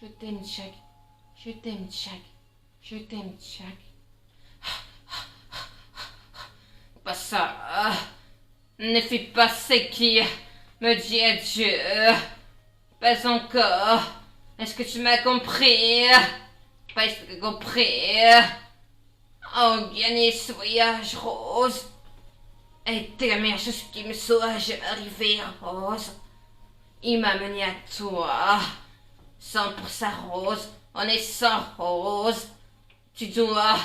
Je t'aime, Jack. Je t'aime, Jack. Je t'aime, Jack. Pas ça. Ne fais pas ce qui me dit adieu. Pas encore. Est-ce que tu m'as compris? Pas est-ce que tu as compris? Oh, gagner ce voyage, Rose. Était la meilleure chose qui me soit jamais arrivée, Rose. Il m'a mené à toi. 100% Rose. On est sans Rose. Tu dois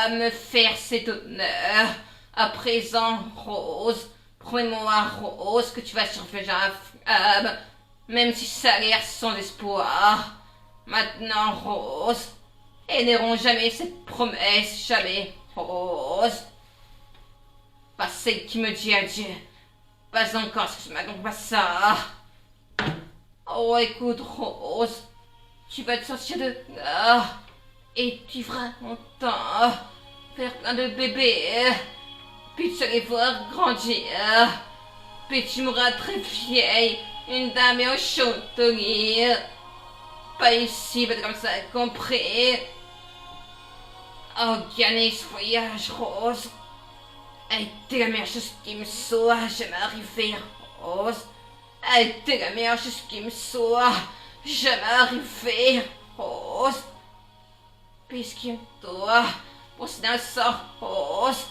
me faire cet honneur. À présent, Rose. Promets-moi, Rose, que tu vas surveiller un femme. Même si ça a l'air sans espoir. Maintenant, Rose. Elles n'auront jamais cette promesse. Jamais, Rose. Pas celle qui me dit adieu. Pas encore, excuse-moi, donc pas ça. Oh, écoute, Rose. Tu vas te sortir de là. Et tu feras longtemps. Faire plein de bébés. Puis tu vas les voir grandir. Puis tu mourras très vieille. Une dame et au chaudonnier. Pas ici, mais comme ça, compris. Oh, gagner ce voyage, Rose. A été la meilleure chose qui me soit jamais arrivée, Rose. A été la meilleure chose qui me soit jamais arrivée, Rose. Puisqu'il doit, pour cet instant, Rose,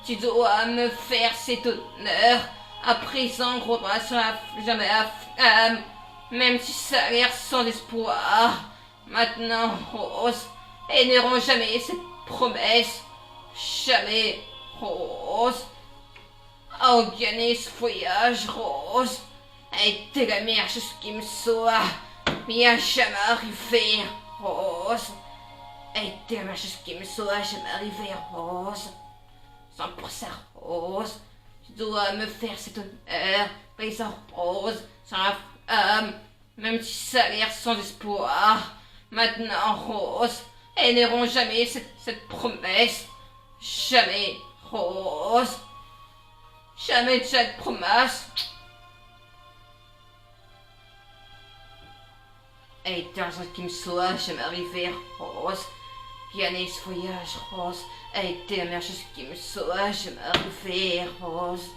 tu dois me faire cet honneur. À présent, Robin sera jamais la femme, même si ça a l'air sans espoir. Maintenant, Rose, elles n'auront jamais cette promesse. Jamais, Rose. Oh, gagner ce voyage, Rose, a été la meilleure chose qui me soit, mais à jamais arrivé, Rose. A été la meilleure chose qui me soit jamais arrivé, Rose. 100% Rose. Tu dois me faire cet honneur. Présent, Rose, sans la femme, même si ça a l'air sans espoir. Maintenant, Rose, elles n'auront jamais cette promesse. Jamais, Rose. Jamais cette promesse. Et dans ce qui me soit jamais arrivé, Rose. Gagner ce voyage, Rose, a été la meilleure chose qui me soit jamais arrivée, Rose.